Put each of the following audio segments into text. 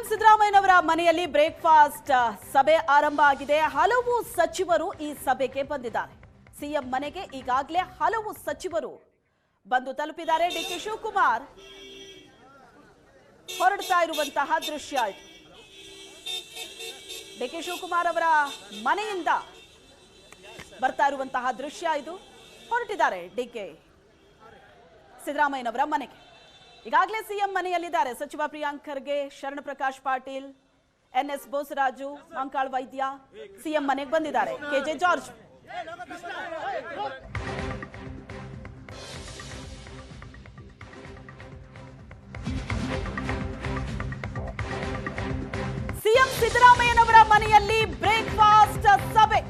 ಸಿದ್ದರಾಮಯ್ಯನವರ ಮನೆಯಲ್ಲಿ ಬ್ರೇಕ್ಫಾಸ್ಟ್ ಸಭೆ ಆರಂಭ ಆಗಿದೆ. ಹಲವು ಸಚಿವರು ಈ ಸಭೆಗೆ ಬಂದಿದ್ದಾರೆ. ಸಿಎಂ ಮನೆಗೆ ಈಗಾಗಲೇ ಹಲವು ಸಚಿವರು ಬಂದು ತಲುಪಿದ್ದಾರೆ. ಡಿಕೆ ಶಿವಕುಮಾರ್ ಹೊರಡ್ತಾ ಇರುವಂತಹ ದೃಶ್ಯ ಇದು. ಡಿಕೆ ಶಿವಕುಮಾರ್ ಅವರ ಮನೆಯಿಂದ ಬರ್ತಾ ಇರುವಂತಹ ದೃಶ್ಯ ಇದು. ಹೊರಟಿದ್ದಾರೆ ಡಿಕೆ ಸಿದ್ದರಾಮಯ್ಯನವರ ಮನೆಗೆ. ಈಗಾಗಲೇ ಸಿಎಂ ಮನೆಯಲ್ಲಿದ್ದಾರೆ. ಸಚಿವ ಪ್ರಿಯಾಂಕ್ ಖರ್ಗೆ, ಶರಣ ಪ್ರಕಾಶ್ ಪಾಟೀಲ್, ಎನ್ಎಸ್ ಬೋಸರಾಜು, ಮಂಕಾಳ್ ವೈದ್ಯ ಸಿಎಂ ಮನೆಗೆ ಬಂದಿದ್ದಾರೆ. ಕೆಜೆ ಜಾರ್ಜ್ ಸಿಎಂ ಸಿದ್ದರಾಮಯ್ಯನವರ ಮನೆಯಲ್ಲಿ ಬ್ರೇಕ್ಫಾಸ್ಟ್ ಸಭೆ.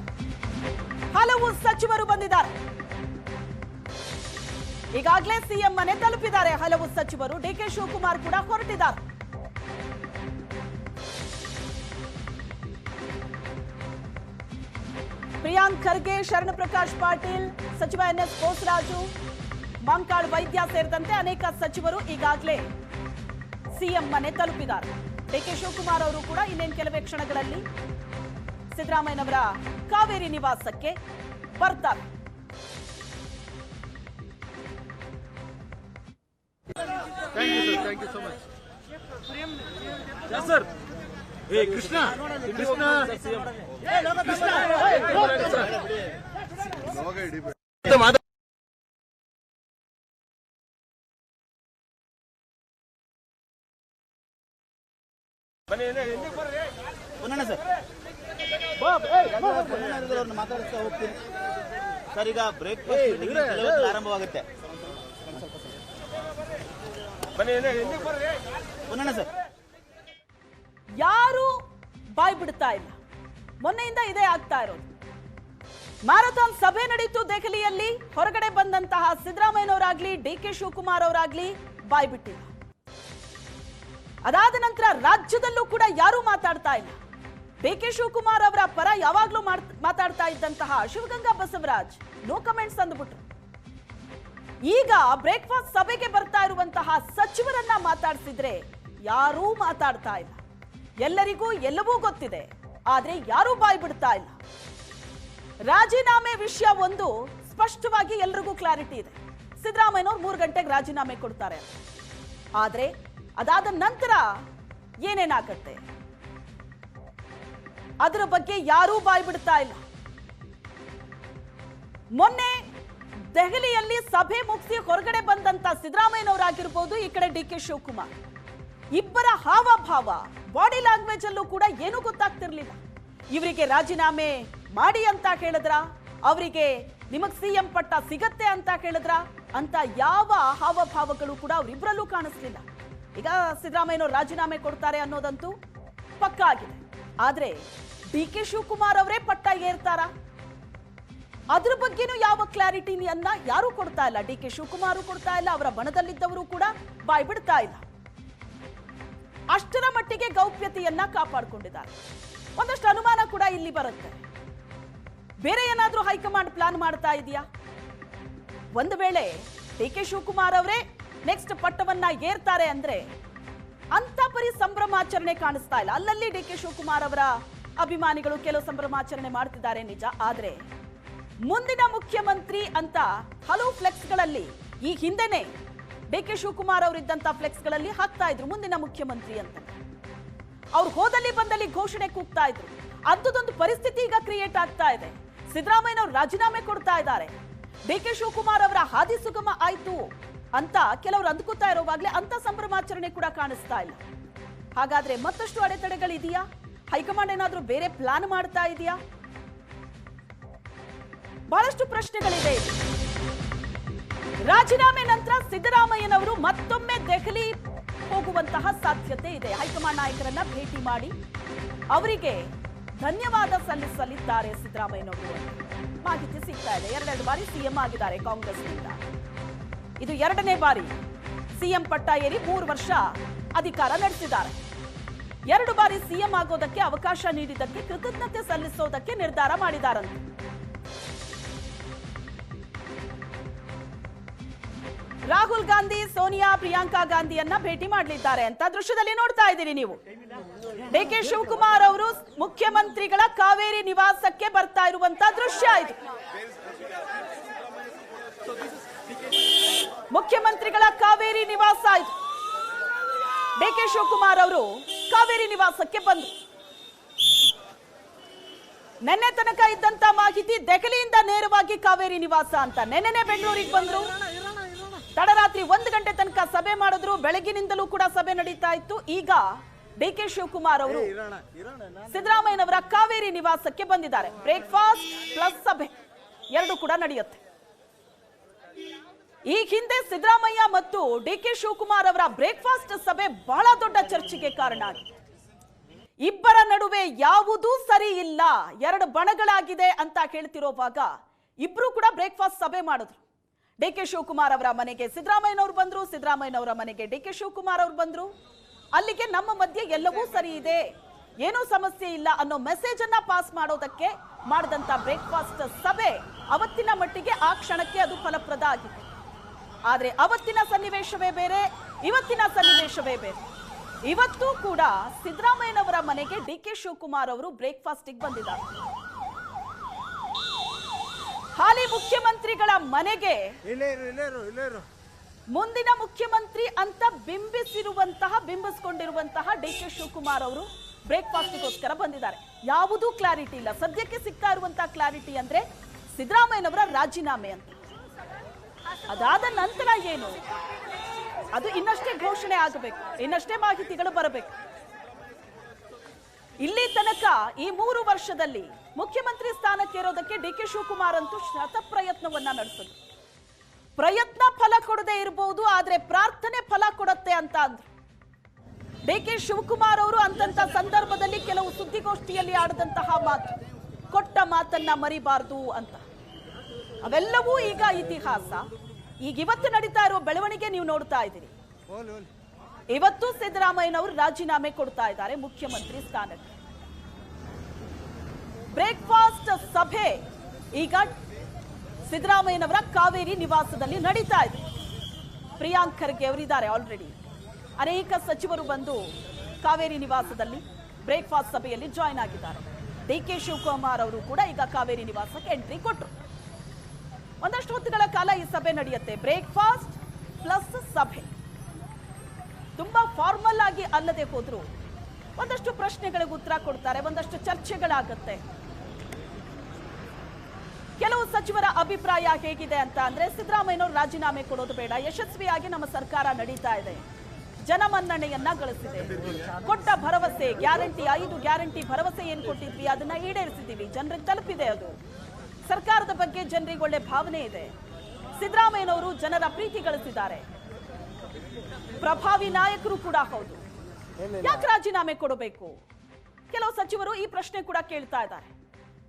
ಹಲವು ಸಚಿವರು ಬಂದಿದ್ದಾರೆ. ಈಗಾಗಲೇ ಸಿಎಂ ಮನೆ ತಲುಪಿದ್ದಾರೆ ಹಲವು ಸಚಿವರು. ಡಿಕೆ ಶಿವಕುಮಾರ್ ಕೂಡ ಹೊರಟಿದ್ದಾರೆ. ಪ್ರಿಯಾಂಕ್ ಖರ್ಗೆ, ಶರಣ ಪ್ರಕಾಶ್ ಪಾಟೀಲ್, ಸಚಿವ ಎನ್ಎಸ್ ಬೋಸರಾಜು, ಮಂಕಾಳ್ ವೈದ್ಯ ಸೇರಿದಂತೆ ಅನೇಕ ಸಚಿವರು ಈಗಾಗಲೇ ಸಿಎಂ ಮನೆ ತಲುಪಿದ್ದಾರೆ. ಡಿಕೆ ಶಿವಕುಮಾರ್ ಅವರು ಕೂಡ ಇನ್ನೇನು ಕೆಲವೇ ಕ್ಷಣಗಳಲ್ಲಿ ಸಿದ್ದರಾಮಯ್ಯನವರ ಕಾವೇರಿ ನಿವಾಸಕ್ಕೆ ಬರ್ತಾರೆ. Thank you so much. Yes, sir. Hey, Krishna. Krishna. ಮಾತಾಡ್ತಾ ಹೋಗ್ತೀನಿ ಸರ್. ಈಗ ಬ್ರೇಕ್ಫಾಸ್ಟ್ ಆರಂಭವಾಗುತ್ತೆ. ಯಾರು ಬಾಯ್ ಬಿಡ್ತಾ ಇಲ್ಲ. ಮೊನ್ನೆಯಿಂದ ಇದೇ ಆಗ್ತಾ ಇರೋದು. ಮ್ಯಾರಥಾನ್ ಸಭೆ ನಡೀತು ದೆಹಲಿಯಲ್ಲಿ. ಹೊರಗಡೆ ಬಂದಂತಹ ಸಿದ್ದರಾಮಯ್ಯನವರಾಗ್ಲಿ, ಡಿಕೆ ಶಿವಕುಮಾರ್ ಅವರಾಗ್ಲಿ ಬಾಯ್ ಬಿಟ್ಟಿಲ್ಲ. ಅದಾದ ನಂತರ ರಾಜ್ಯದಲ್ಲೂ ಕೂಡ ಯಾರೂ ಮಾತಾಡ್ತಾ ಇಲ್ಲ. ಡಿಕೆ ಶಿವಕುಮಾರ್ ಅವರ ಪರ ಯಾವಾಗ್ಲೂ ಮಾತಾಡ್ತಾ ಇದ್ದಂತಹ ಶಿವಗಂಗಾ ಬಸವರಾಜ್ ನೋ ಕಮೆಂಟ್ಸ್ ಅಂದ್ಬಿಟ್ರು. ಈಗ ಬ್ರೇಕ್ಫಾಸ್ಟ್ ಸಭೆಗೆ ಬರ್ತಾ ಇರುವಂತಹ ಸಚಿವರನ್ನ ಮಾತಾಡ್ಸಿದ್ರೆ ಯಾರೂ ಮಾತಾಡ್ತಾ ಇಲ್ಲ. ಎಲ್ಲರಿಗೂ ಎಲ್ಲವೂ ಗೊತ್ತಿದೆ, ಆದ್ರೆ ಯಾರೂ ಬಾಯ್ ಬಿಡ್ತಾ ಇಲ್ಲ. ರಾಜೀನಾಮೆ ವಿಷಯ ಒಂದು ಸ್ಪಷ್ಟವಾಗಿ ಎಲ್ರಿಗೂ ಕ್ಲಾರಿಟಿ ಇದೆ. ಸಿದ್ದರಾಮಯ್ಯನವರು 3 ಗಂಟೆಗೆ ರಾಜೀನಾಮೆ ಕೊಡ್ತಾರೆ. ಆದ್ರೆ ಅದಾದ ನಂತರ ಏನೇನಾಗತ್ತೆ ಅದರ ಬಗ್ಗೆ ಯಾರೂ ಬಾಯ್ ಬಿಡ್ತಾ ಇಲ್ಲ. ಮೊನ್ನೆ ದೆಹಲಿಯಲ್ಲಿ ಸಭೆ ಮುಗಿಸಿ ಹೊರಗಡೆ ಬಂದಂತ ಸಿದ್ದರಾಮಯ್ಯನವರಾಗಿರ್ಬೋದು, ಈ ಕಡೆ ಡಿಕೆ ಶಿವಕುಮಾರ್, ಇಬ್ಬರ ಹಾವಭಾವ, ಬಾಡಿ ಲ್ಯಾಂಗ್ವೇಜ್ ಅಲ್ಲೂ ಕೂಡ ಏನೂ ಗೊತ್ತಾಗ್ತಿರ್ಲಿಲ್ಲ. ಇವರಿಗೆ ರಾಜೀನಾಮೆ ಮಾಡಿ ಅಂತ ಹೇಳಿದ್ರ, ಅವರಿಗೆ ನಿಮಗ್ ಸಿಎಂ ಪಟ್ಟ ಸಿಗತ್ತೆ ಅಂತ ಹೇಳಿದ್ರ ಅಂತ ಯಾವ ಹಾವಭಾವಗಳು ಕೂಡ ಅವರಿಬ್ಬರಲ್ಲೂ ಕಾಣಿಸ್ಲಿಲ್ಲ. ಈಗ ಸಿದ್ದರಾಮಯ್ಯನವರು ರಾಜೀನಾಮೆ ಕೊಡ್ತಾರೆ ಅನ್ನೋದಂತೂ ಪಕ್ಕಾ ಆಗಿದೆ. ಆದ್ರೆ ಡಿಕೆ ಶಿವಕುಮಾರ್ ಅವರೇ ಪಟ್ಟ ಏರ್ತಾರ? ಅದ್ರ ಬಗ್ಗೆನೂ ಯಾವ ಕ್ಲಾರಿಟಿಯನ್ನ ಯಾರು ಕೊಡ್ತಾ ಇಲ್ಲ. ಡಿಕೆ ಶಿವಕುಮಾರ್ ಕೊಡ್ತಾ ಇಲ್ಲ, ಅವರ ಬಣದಲ್ಲಿದ್ದವರು ಕೂಡ ಬಾಯ್ ಬಿಡ್ತಾ ಇಲ್ಲ. ಅಷ್ಟರ ಮಟ್ಟಿಗೆ ಗೌಪ್ಯತೆಯನ್ನ ಕಾಪಾಡಿಕೊಂಡಿದ್ದಾರೆ. ಒಂದಷ್ಟು ಅನುಮಾನ ಕೂಡ ಇಲ್ಲಿ ಬರುತ್ತೆ. ಬೇರೆ ಏನಾದ್ರೂ ಹೈಕಮಾಂಡ್ ಪ್ಲಾನ್ ಮಾಡ್ತಾ ಇದೆಯಾ? ಒಂದು ವೇಳೆ ಡಿಕೆ ಶಿವಕುಮಾರ್ ಅವರೇ ನೆಕ್ಸ್ಟ್ ಪಟ್ಟವನ್ನ ಏರ್ತಾರೆ ಅಂದ್ರೆ ಅಂತ ಪರಿ ಸಂಭ್ರಮಾಚರಣೆ ಕಾಣಿಸ್ತಾ ಇಲ್ಲ. ಅಲ್ಲಲ್ಲಿ ಡಿಕೆ ಶಿವಕುಮಾರ್ ಅವರ ಅಭಿಮಾನಿಗಳು ಕೆಲವು ಸಂಭ್ರಮಾಚರಣೆ ಮಾಡ್ತಿದ್ದಾರೆ ನಿಜ. ಆದ್ರೆ ಮುಂದಿನ ಮುಖ್ಯಮಂತ್ರಿ ಅಂತ ಹಲವು ಫ್ಲೆಕ್ಸ್ಗಳಲ್ಲಿ ಈ ಹಿಂದೆನೆ ಡಿಕೆ ಶಿವಕುಮಾರ್ ಅವರಿದ್ದಂತ ಫ್ಲೆಕ್ಸ್ಗಳಲ್ಲಿ ಹಾಕ್ತಾ ಇದ್ರು ಮುಂದಿನ ಮುಖ್ಯಮಂತ್ರಿ ಅಂತ. ಅವ್ರು ಹೋದಲ್ಲಿ ಬಂದಲ್ಲಿ ಘೋಷಣೆ ಕೂಗ್ತಾ ಇದ್ರು. ಅಂಥದ್ದೊಂದು ಪರಿಸ್ಥಿತಿ ಈಗ ಕ್ರಿಯೇಟ್ ಆಗ್ತಾ ಇದೆ. ಸಿದ್ದರಾಮಯ್ಯನವರು ರಾಜೀನಾಮೆ ಕೊಡ್ತಾ ಇದ್ದಾರೆ. ಡಿಕೆ ಶಿವಕುಮಾರ್ ಅವರ ಹಾದಿ ಸುಗಮ ಆಯ್ತು ಅಂತ ಕೆಲವರು ಅಂದ್ಕೋತಾ ಇರೋವಾಗ್ಲೇ ಅಂತ ಸಂಭ್ರಮಾಚರಣೆ ಕೂಡ ಕಾಣಿಸ್ತಾ ಇಲ್ಲ. ಹಾಗಾದ್ರೆ ಮತ್ತಷ್ಟು ಅಡೆತಡೆಗಳಿದೆಯಾ? ಹೈಕಮಾಂಡ್ ಏನಾದ್ರೂ ಬೇರೆ ಪ್ಲಾನ್ ಮಾಡ್ತಾ ಇದೆಯಾ? ಬಹಳಷ್ಟು ಪ್ರಶ್ನೆಗಳಿದೆ. ರಾಜೀನಾಮೆ ನಂತರ ಸಿದ್ದರಾಮಯ್ಯನವರು ಮತ್ತೊಮ್ಮೆ ದೆಹಲಿ ಹೋಗುವಂತಹ ಸಾಧ್ಯತೆ ಇದೆ. ಹೈಕಮಾಂಡ್ ನಾಯಕರನ್ನ ಭೇಟಿ ಮಾಡಿ ಅವರಿಗೆ ಧನ್ಯವಾದ ಸಲ್ಲಿಸಲಿದ್ದಾರೆ ಸಿದ್ದರಾಮಯ್ಯನವರು. ಮಾಹಿತಿ ಸಿಗ್ತಾ ಇದೆ. 2 ಬಾರಿ ಸಿಎಂ ಆಗಿದ್ದಾರೆ ಕಾಂಗ್ರೆಸ್ನಿಂದ. ಇದು 2ನೇ ಬಾರಿ ಸಿಎಂ ಪಟ್ಟ ಏರಿ 3 ವರ್ಷ ಅಧಿಕಾರ ನಡೆಸಿದ್ದಾರೆ. 2 ಬಾರಿ ಸಿಎಂ ಆಗೋದಕ್ಕೆ ಅವಕಾಶ ನೀಡಿದ್ದಕ್ಕೆ ಕೃತಜ್ಞತೆ ಸಲ್ಲಿಸೋದಕ್ಕೆ ನಿರ್ಧಾರ ಮಾಡಿದಾರಂತೆ. ರಾಹುಲ್ ಗಾಂಧಿ ಸೋನಿಯಾ ಪ್ರಿಯಾಂಕಾ ಗಾಂಧಿಯನ್ನ ಭೇಟಿ ಮಾಡಲಿದ್ದಾರೆ ಅಂತ ದೃಶ್ಯದಲ್ಲಿ ನೋಡ್ತಾ ಇದ್ದೀರಿ ನೀವು. ಡಿಕೆ ಶಿವಕುಮಾರ್ ಅವರು ಮುಖ್ಯಮಂತ್ರಿಗಳ ಕಾವೇರಿ ನಿವಾಸಕ್ಕೆ ಬರ್ತಾ ಇರುವಂತ ದೃಶ್ಯ ಇದು. ಮುಖ್ಯಮಂತ್ರಿಗಳ ಕಾವೇರಿ ನಿವಾಸ ಇದು. ಡಿಕೆ ಶಿವಕುಮಾರ್ ಅವರು ಕಾವೇರಿ ನಿವಾಸಕ್ಕೆ ಬಂದರು. ನಿನ್ನೆ ತನಕ ಇದ್ದಂತ ಮಾಹಿತಿ ದೆಹಲಿಯಿಂದ ನೇರವಾಗಿ ಕಾವೇರಿ ನಿವಾಸ ಅಂತ. ನೆನ್ನೆ ಬೆಂಗಳೂರಿಗೆ ಬಂದ್ರು, ತಡರಾತ್ರಿ 1 ಗಂಟೆ ತನಕ ಸಭೆ ಮಾಡಿದ್ರು. ಬೆಳಗಿನಿಂದಲೂ ಕೂಡ ಸಭೆ ನಡೀತಾ ಇತ್ತು. ಈಗ ಡಿಕೆ ಶಿವಕುಮಾರ್ ಅವರು ಸಿದ್ದರಾಮಯ್ಯನವರ ಕಾವೇರಿ ನಿವಾಸಕ್ಕೆ ಬಂದಿದ್ದಾರೆ. ಬ್ರೇಕ್ಫಾಸ್ಟ್ ಪ್ಲಸ್ ಸಭೆ ಎರಡು ಕೂಡ ನಡೆಯುತ್ತೆ. ಈ ಹಿಂದೆ ಸಿದ್ದರಾಮಯ್ಯ ಮತ್ತು ಡಿಕೆ ಶಿವಕುಮಾರ್ ಅವರ ಬ್ರೇಕ್ಫಾಸ್ಟ್ ಸಭೆ ಬಹಳ ದೊಡ್ಡ ಚರ್ಚೆಗೆ ಕಾರಣ ಆಗಿದೆ. ಇಬ್ಬರ ನಡುವೆ ಯಾವುದೂ ಸರಿ ಇಲ್ಲ, ಎರಡು ಬಣಗಳಾಗಿದೆ ಅಂತ ಹೇಳ್ತಿರೋವಾಗ ಇಬ್ರು ಕೂಡ ಬ್ರೇಕ್ಫಾಸ್ಟ್ ಸಭೆ ಮಾಡಿದ್ರು. ಡಿಕೆ ಶಿವಕುಮಾರ್ ಅವರ ಮನೆಗೆ ಸಿದ್ದರಾಮಯ್ಯನವರು ಬಂದ್ರು, ಸಿದ್ದರಾಮಯ್ಯನವರ ಮನೆಗೆ ಡಿಕೆ ಶಿವಕುಮಾರ್ ಅವರು ಬಂದ್ರು. ಅಲ್ಲಿಗೆ ನಮ್ಮ ಮಧ್ಯೆ ಎಲ್ಲವೂ ಸರಿ ಇದೆ, ಏನೂ ಸಮಸ್ಯೆ ಇಲ್ಲ ಅನ್ನೋ ಮೆಸೇಜ್ ಅನ್ನ ಪಾಸ್ ಮಾಡೋದಕ್ಕೆ ಮಾಡಿದಂತ ಬ್ರೇಕ್ಫಾಸ್ಟ್ ಸಭೆ ಅವತ್ತಿನ ಮಟ್ಟಿಗೆ ಆ ಕ್ಷಣಕ್ಕೆ ಅದು ಫಲಪ್ರದ ಆಗಿದೆ. ಆದ್ರೆ ಅವತ್ತಿನ ಸನ್ನಿವೇಶವೇ ಬೇರೆ, ಇವತ್ತಿನ ಸನ್ನಿವೇಶವೇ ಬೇರೆ. ಇವತ್ತು ಕೂಡ ಸಿದ್ದರಾಮಯ್ಯನವರ ಮನೆಗೆ ಡಿಕೆ ಶಿವಕುಮಾರ್ ಅವರು ಬ್ರೇಕ್ಫಾಸ್ಟಿಗೆ ಬಂದಿದ್ದಾರೆ. ಹಾಲಿ ಮುಖ್ಯಮಂತ್ರಿಗಳ ಮನೆಗೆ ಮುಂದಿನ ಮುಖ್ಯಮಂತ್ರಿ ಅಂತ ಬಿಂಬಿಸಿಕೊಂಡಿರುವಂತಹ ಡಿಕೆ ಶಿವಕುಮಾರ್ ಅವರು ಬ್ರೇಕ್ಫಾಸ್ಟ್ಗೋಸ್ಕರ ಬಂದಿದ್ದಾರೆ. ಯಾವುದೂ ಕ್ಲಾರಿಟಿ ಇಲ್ಲ. ಸದ್ಯಕ್ಕೆ ಸಿಗ್ತಾ ಇರುವಂತಹ ಕ್ಲಾರಿಟಿ ಅಂದ್ರೆ ಸಿದ್ದರಾಮಯ್ಯನವರ ರಾಜೀನಾಮೆ ಅಂತ. ಅದಾದ ನಂತರ ಏನು, ಅದು ಇನ್ನಷ್ಟೇ ಘೋಷಣೆ ಆಗಬೇಕು, ಇನ್ನಷ್ಟೇ ಮಾಹಿತಿಗಳು ಬರಬೇಕು. ಇಲ್ಲಿ ತನಕ ಈ 3 ವರ್ಷದಲ್ಲಿ ಮುಖ್ಯಮಂತ್ರಿ ಸ್ಥಾನಕ್ಕೆ ಇರೋದಕ್ಕೆ ಡಿಕೆ ಶಿವಕುಮಾರ್ ಅಂತೂ ಶತ ಪ್ರಯತ್ನವನ್ನ ನಡೆಸಿದ್ರು. ಪ್ರಯತ್ನ ಫಲ ಕೊಡದೆ ಇರಬಹುದು, ಆದ್ರೆ ಪ್ರಾರ್ಥನೆ ಫಲ ಕೊಡುತ್ತೆ ಅಂತ ಅಂದ್ರು. ಡಿಕೆ ಶಿವಕುಮಾರ್ ಅವರು ಅಂತಂತ ಸಂದರ್ಭದಲ್ಲಿ ಕೆಲವು ಸುದ್ದಿಗೋಷ್ಠಿಯಲ್ಲಿ ಆಡಿದಂತಹ ಮಾತು, ಕೊಟ್ಟ ಮಾತನ್ನ ಮರಿಬಾರದು ಅಂತ. ಅವೆಲ್ಲವೂ ಈಗ ಇತಿಹಾಸ. ಈಗ ಇವತ್ತು ನಡೀತಾ ಇರುವ ಬೆಳವಣಿಗೆ ನೀವು ನೋಡ್ತಾ ಇದ್ದೀರಿ. ಇವತ್ತು ಸಿದ್ದರಾಮಯ್ಯನವರು ರಾಜೀನಾಮೆ ಕೊಡ್ತಾ ಇದ್ದಾರೆ ಮುಖ್ಯಮಂತ್ರಿ ಸ್ಥಾನಕ್ಕೆ. ಬ್ರೇಕ್ಫಾಸ್ಟ್ ಸಭೆ ಈಗ ಸಿದ್ದರಾಮಯ್ಯನವರ ಕಾವೇರಿ ನಿವಾಸದಲ್ಲಿ ನಡೀತಾ ಇದೆ. ಪ್ರಿಯಾಂಕ್ ಖರ್ಗೆ ಅವರಿದ್ದಾರೆ ಆಲ್ರೆಡಿ. ಅನೇಕ ಸಚಿವರು ಬಂದು ಕಾವೇರಿ ನಿವಾಸದಲ್ಲಿ ಬ್ರೇಕ್ಫಾಸ್ಟ್ ಸಭೆಯಲ್ಲಿ ಜಾಯ್ನ್ ಆಗಿದ್ದಾರೆ. ಡಿಕೆ ಶಿವಕುಮಾರ್ ಅವರು ಕೂಡ ಈಗ ಕಾವೇರಿ ನಿವಾಸಕ್ಕೆ ಎಂಟ್ರಿ ಕೊಟ್ಟರು. ಒಂದಷ್ಟು ಹೊತ್ತುಗಳ ಕಾಲ ಈ ಸಭೆ ನಡೆಯುತ್ತೆ. ಬ್ರೇಕ್ಫಾಸ್ಟ್ ಪ್ಲಸ್ ಸಭೆ. ತುಂಬಾ ಫಾರ್ಮಲ್ ಆಗಿ ಅಲ್ಲದೆ ಹೋದ್ರು ಒಂದಷ್ಟು ಪ್ರಶ್ನೆಗಳಿಗೆ ಉತ್ತರ ಕೊಡ್ತಾರೆ, ಒಂದಷ್ಟು ಚರ್ಚೆಗಳಾಗುತ್ತೆ. ಕೆಲವು ಸಚಿವರ ಅಭಿಪ್ರಾಯ ಹೇಗಿದೆ ಅಂತ ಅಂದ್ರೆ, ಸಿದ್ದರಾಮಯ್ಯನವರು ರಾಜೀನಾಮೆ ಕೊಡೋದು ಬೇಡ, ಯಶಸ್ವಿಯಾಗಿ ನಮ್ಮ ಸರ್ಕಾರ ನಡೀತಾ ಇದೆ, ಜನಮನ್ನಣೆಯನ್ನ ಗಳಿಸಿದೆ, ಕೊಟ್ಟ ಭರವಸೆ ಗ್ಯಾರಂಟಿ 5 ಗ್ಯಾರಂಟಿ ಭರವಸೆ ಏನ್ ಕೊಟ್ಟಿದ್ವಿ ಅದನ್ನ ಈಡೇರಿಸಿದೀವಿ, ಜನರಿಗೆ ತಲುಪಿದೆ, ಅದು ಸರ್ಕಾರದ ಬಗ್ಗೆ ಜನರಿಗೆ ಒಳ್ಳೆ ಭಾವನೆ ಇದೆ, ಸಿದ್ದರಾಮಯ್ಯನವರು ಜನರ ಪ್ರೀತಿ ಗಳಿಸಿದ್ದಾರೆ, ಪ್ರಭಾವಿ ನಾಯಕರು ಕೂಡ ಹೌದು, ಯಾಕೆ ರಾಜೀನಾಮೆ ಕೊಡಬೇಕು? ಕೆಲವು ಸಚಿವರು ಈ ಪ್ರಶ್ನೆ ಕೂಡ ಕೇಳ್ತಾ ಇದ್ದಾರೆ.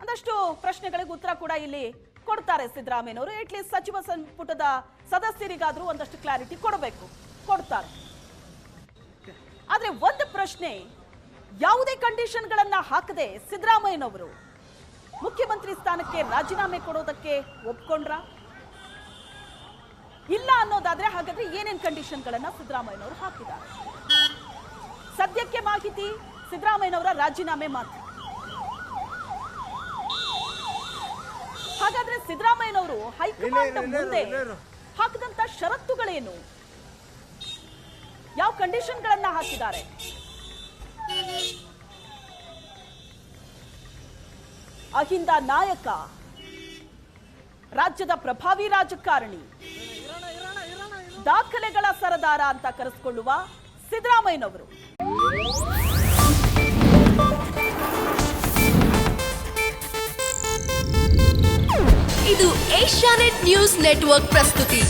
ಒಂದಷ್ಟು ಪ್ರಶ್ನೆಗಳಿಗೆ ಉತ್ತರ ಕೂಡ ಇಲ್ಲಿ ಕೊಡ್ತಾರೆ ಸಿದ್ದರಾಮಯ್ಯನವರು. ಅಟ್ಲೀಸ್ಟ್ ಸಚಿವ ಸಂಪುಟದ ಸದಸ್ಯರಿಗಾದ್ರೂ ಒಂದಷ್ಟು ಕ್ಲಾರಿಟಿ ಕೊಡಬೇಕು, ಕೊಡ್ತಾರೆ. ಆದ್ರೆ ಒಂದು ಪ್ರಶ್ನೆ, ಯಾವುದೇ ಕಂಡೀಷನ್ಗಳನ್ನ ಹಾಕದೆ ಸಿದ್ದರಾಮಯ್ಯನವರು ಮುಖ್ಯಮಂತ್ರಿ ಸ್ಥಾನಕ್ಕೆ ರಾಜೀನಾಮೆ ಕೊಡೋದಕ್ಕೆ ಒಪ್ಕೊಂಡ್ರ? ಇಲ್ಲ ಅನ್ನೋದಾದ್ರೆ ಹಾಗಾದ್ರೆ ಏನೇನ್ ಕಂಡೀಷನ್ಗಳನ್ನ ಸಿದ್ದರಾಮಯ್ಯನವರು ಹಾಕಿದ್ದಾರೆ? ಸದ್ಯಕ್ಕೆ ಮಾಹಿತಿ ಸಿದ್ದರಾಮಯ್ಯನವರ ರಾಜೀನಾಮೆ ಮಾತ್ರ. ಹಾಗಾದ್ರೆ ಸಿದ್ದರಾಮಯ್ಯನವರು ಹೈಕಮಾಂಡ್ ಮುಂದೆ ಹಾಕಿದಂತ ಷರತ್ತುಗಳೇನು? ಯಾವ ಕಂಡೀಷನ್ಗಳನ್ನ ಹಾಕಿದ್ದಾರೆ? ಅಹಿಂದ ನಾಯಕ, ರಾಜ್ಯದ ಪ್ರಭಾವಿ ರಾಜಕಾರಣಿ, ದಾಖಲೆಗಳ ಸರದಾರ ಅಂತ ಕರೆಸಿಕೊಳ್ಳುವ ಸಿದ್ದರಾಮಯ್ಯನವರು ಇದು ಏಷ್ಯಾನೆಟ್ ನ್ಯೂಸ್ ನೆಟ್ವರ್ಕ್ ಪ್ರಸ್ತುತಿ.